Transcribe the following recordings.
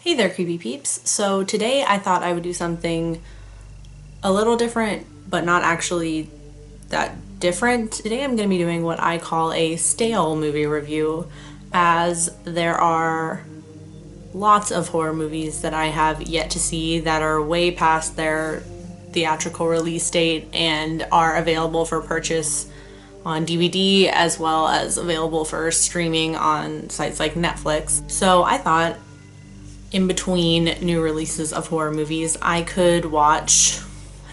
Hey there, creepy peeps. So today I thought I would do something a little different, but not actually that different. Today I'm going to be doing what I call a stale movie review, as there are lots of horror movies that I have yet to see that are way past their theatrical release date and are available for purchase on DVD as well as available for streaming on sites like Netflix. So I thought in between new releases of horror movies, I could watch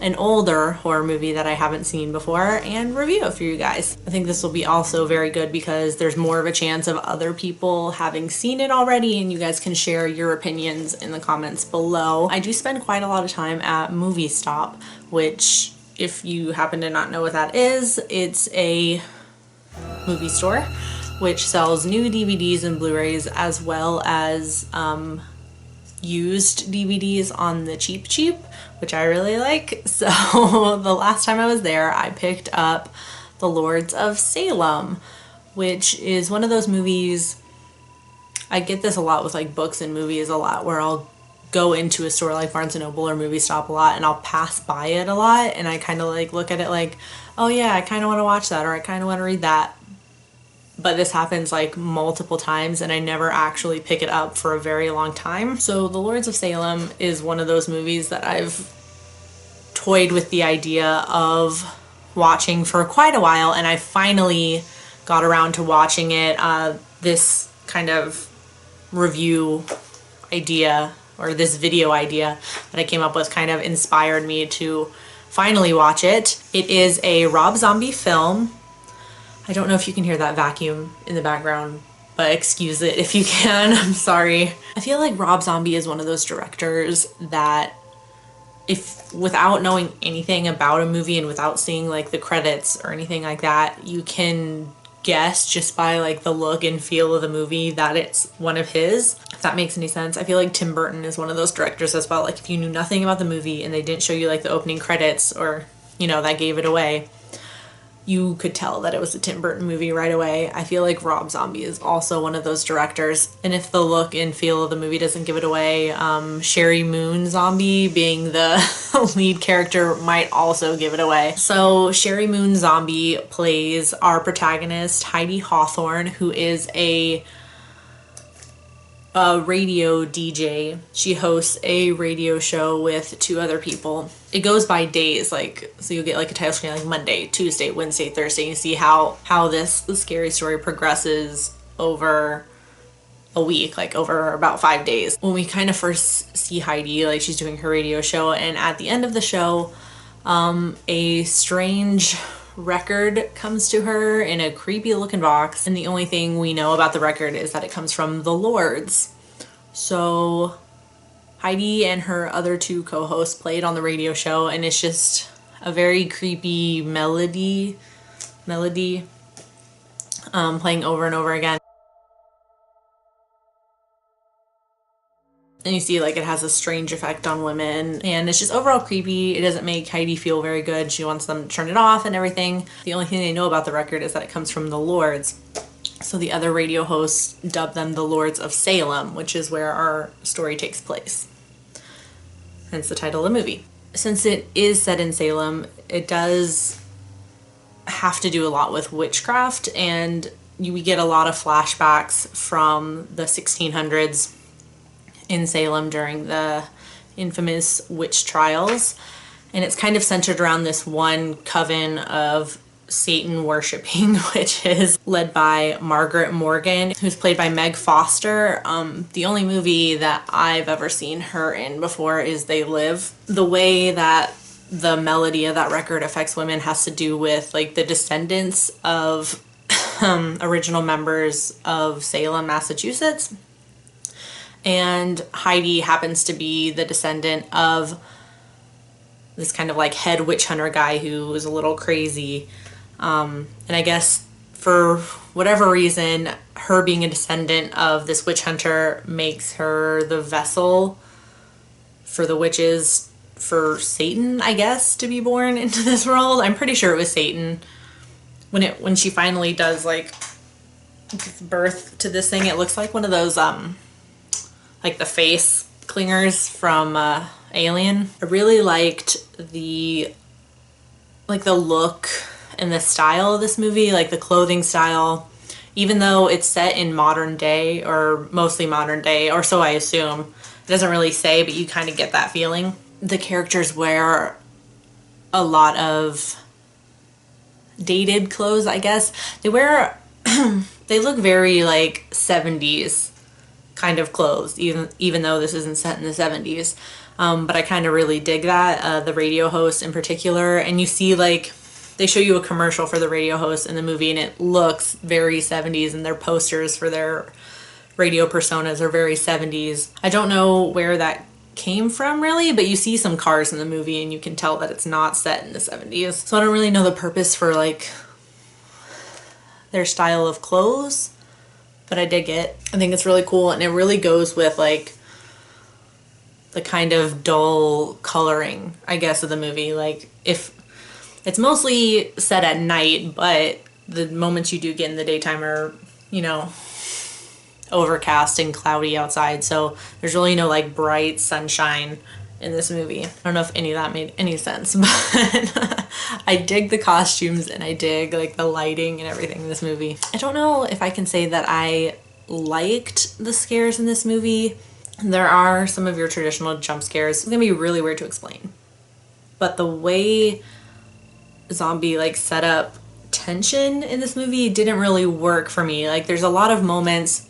an older horror movie that I haven't seen before and review it for you guys. I think this will be also very good because there's more of a chance of other people having seen it already, and you guys can share your opinions in the comments below. I do spend quite a lot of time at Movie Stop, which, if you happen to not know what that is, it's a movie store which sells new DVDs and Blu-rays as well as used DVDs on the cheap, which I really like. So the last time I was there, I picked up the Lords of Salem, which is one of those movies. I get this a lot with like books and movies a lot, where I'll go into a store like Barnes & Noble or Movie Stop a lot and I'll pass by it a lot, and I kind of like look at it like, oh yeah, I kind of want to watch that, or I kind of want to read that. But this happens like multiple times and I never actually pick it up for a very long time. So The Lords of Salem is one of those movies that I've toyed with the idea of watching for quite a while, and I finally got around to watching it. This kind of review idea, or this video idea that I came up with, kind of inspired me to finally watch it. It is a Rob Zombie film. I don't know if you can hear that vacuum in the background, but excuse it if you can. I'm sorry. I feel like Rob Zombie is one of those directors that, if without knowing anything about a movie and without seeing like the credits or anything like that, you can guess just by like the look and feel of the movie that it's one of his, if that makes any sense. I feel like Tim Burton is one of those directors as well. Like if you knew nothing about the movie and they didn't show you like the opening credits, or you know, that gave it away, you could tell that it was a Tim Burton movie right away. I feel like Rob Zombie is also one of those directors. And if the look and feel of the movie doesn't give it away, Sheri Moon Zombie being the lead character might also give it away. So Sheri Moon Zombie plays our protagonist, Heidi Hawthorne, who is a radio DJ. She hosts a radio show with two other people. It goes by days, like, so you'll get like a title screen like Monday, Tuesday, Wednesday, Thursday. You see how this scary story progresses over a week, like over about 5 days. When we kind of first see Heidi, like she's doing her radio show, and at the end of the show, a strange record comes to her in a creepy looking box, and the only thing we know about the record is that it comes from the Lords. So Heidi and her other two co-hosts played on the radio show, and it's just a very creepy melody playing over and over again. And you see like it has a strange effect on women, and it's just overall creepy. It doesn't make Heidi feel very good. She wants them to turn it off and everything. The only thing they know about the record is that it comes from the Lords. So the other radio hosts dub them the Lords of Salem, which is where our story takes place. Hence the title of the movie. Since it is set in Salem, it does have to do a lot with witchcraft, and we get a lot of flashbacks from the 1600s in Salem during the infamous witch trials, and it's kind of centered around this one coven of Satan worshipping witches led by Margaret Morgan, who's played by Meg Foster. The only movie that I've ever seen her in before is They Live. The way that the melody of that record affects women has to do with like the descendants of original members of Salem, Massachusetts. And Heidi happens to be the descendant of this kind of like head witch hunter guy who was a little crazy. And I guess for whatever reason, her being a descendant of this witch hunter makes her the vessel for the witches, for Satan, I guess, to be born into this world. I'm pretty sure it was Satan. When she finally does like give birth to this thing, it looks like one of those like the face clingers from Alien. I really liked the look and the style of this movie, like the clothing style. Even though it's set in modern day, or mostly modern day, or so I assume. It doesn't really say, but you kind of get that feeling. The characters wear a lot of dated clothes, I guess. They wear, they look very like 70s kind of clothes, even though this isn't set in the 70s. But I kind of really dig that, the radio host in particular. And you see like, they show you a commercial for the radio host in the movie and it looks very 70s, and their posters for their radio personas are very 70s. I don't know where that came from really, but you see some cars in the movie and you can tell that it's not set in the 70s. So I don't really know the purpose for like their style of clothes, but I dig it. I think it's really cool, and it really goes with like the kind of dull coloring, I guess, of the movie. Like, if it's mostly set at night, but the moments you do get in the daytime are, you know, overcast and cloudy outside, so there's really no like bright sunshine in this movie. I don't know if any of that made any sense, but I dig the costumes and I dig like the lighting and everything in this movie. I don't know if I can say that I liked the scares in this movie. There are some of your traditional jump scares. It's gonna be really weird to explain, but the way Zombie like set up tension in this movie didn't really work for me. Like, there's a lot of moments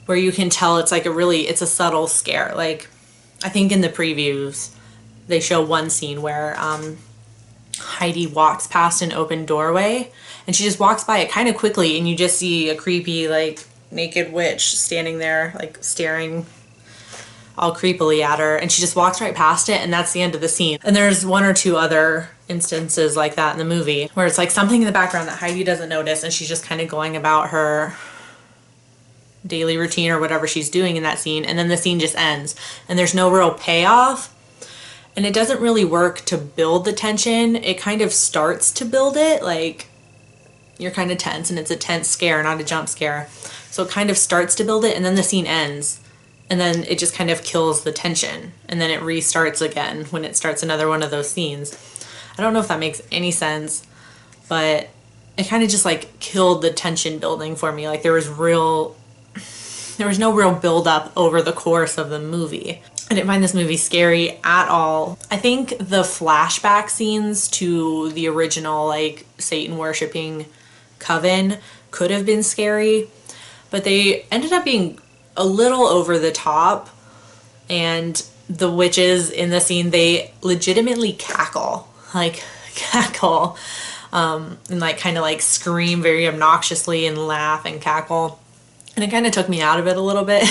where you can tell it's like it's a subtle scare. Like, I think in the previews they show one scene where Heidi walks past an open doorway and she just walks by it kind of quickly, and you just see a creepy like naked witch standing there like staring all creepily at her, and she just walks right past it, and that's the end of the scene. And there's one or two other instances like that in the movie where it's like something in the background that Heidi doesn't notice, and she's just kind of going about her daily routine or whatever she's doing in that scene, and then the scene just ends and there's no real payoff, and it doesn't really work to build the tension. It kind of starts to build it, like you're kind of tense, and it's a tense scare, not a jump scare, so it kind of starts to build it, and then the scene ends, and then it just kind of kills the tension, and then it restarts again when it starts another one of those scenes. I don't know if that makes any sense, but it kind of just like killed the tension building for me. Like, there was no real build up over the course of the movie. I didn't find this movie scary at all. I think the flashback scenes to the original like Satan worshipping coven could have been scary, but they ended up being a little over the top, and the witches in the scene, they legitimately cackle, and like kind of like scream very obnoxiously and laugh and cackle. And it kind of took me out of it a little bit.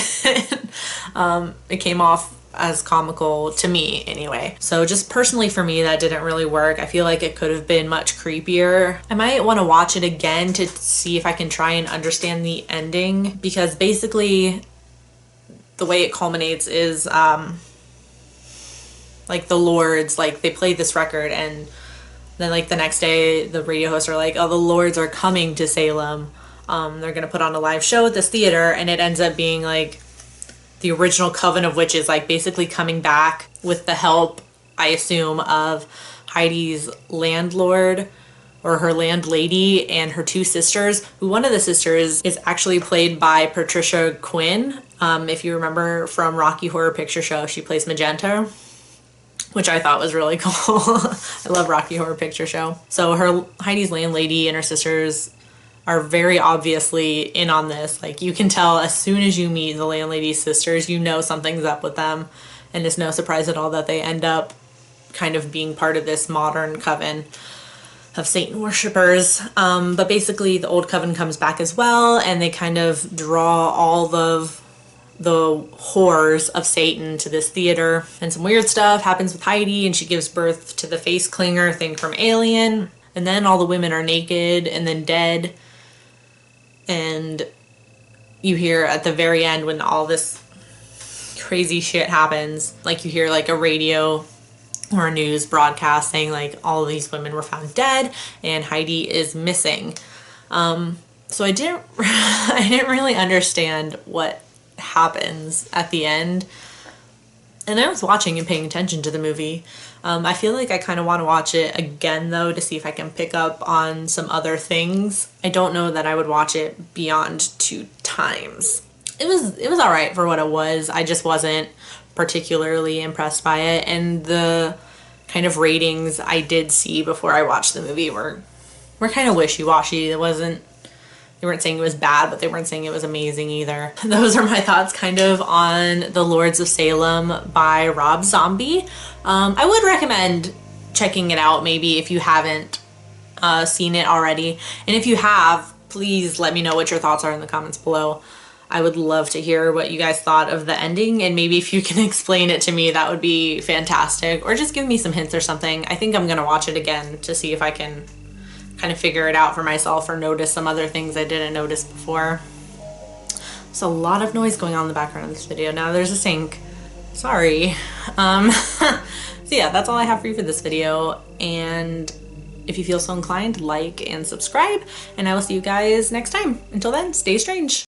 It came off as comical to me anyway. So just personally for me, that didn't really work. I feel like it could have been much creepier. I might want to watch it again to see if I can try and understand the ending, because basically the way it culminates is like the Lords, like they played this record, and then like the next day the radio hosts are like, oh, the Lords are coming to Salem. They're gonna put on a live show at this theater, and it ends up being like the original coven of witches, like basically coming back with the help, I assume, of Heidi's landlord or her landlady and her two sisters, who one of the sisters is actually played by Patricia Quinn. If you remember from Rocky Horror Picture Show, she plays Magenta, which I thought was really cool. I love Rocky Horror Picture Show. So Heidi's landlady and her sisters are very obviously in on this. Like, you can tell as soon as you meet the landlady's sisters, you know something's up with them, and it's no surprise at all that they end up kind of being part of this modern coven of Satan worshippers. But basically the old coven comes back as well, and they kind of draw all of the horrors of Satan to this theater, and some weird stuff happens with Heidi, and she gives birth to the face clinger thing from Alien, and then all the women are naked and then dead. And you hear at the very end, when all this crazy shit happens, like you hear like a radio or a news broadcast saying like all of these women were found dead and Heidi is missing. So I didn't really understand what happens at the end. And I was watching and paying attention to the movie. I feel like I kind of want to watch it again though to see if I can pick up on some other things. I don't know that I would watch it beyond 2 times. It was alright for what it was. I just wasn't particularly impressed by it, and the kind of ratings I did see before I watched the movie were kind of wishy-washy. They weren't saying it was bad, but they weren't saying it was amazing either. Those are my thoughts kind of on The Lords of Salem by Rob Zombie. I would recommend checking it out maybe if you haven't seen it already. And if you have, please let me know what your thoughts are in the comments below. I would love to hear what you guys thought of the ending, and maybe if you can explain it to me, that would be fantastic. Or just give me some hints or something. I think I'm gonna watch it again to see if I can kind of figure it out for myself or notice some other things I didn't notice before. There's a lot of noise going on in the background of this video. Now there's a sink. Sorry. So yeah, that's all I have for you for this video. And if you feel so inclined, like and subscribe, and I will see you guys next time. Until then, stay strange.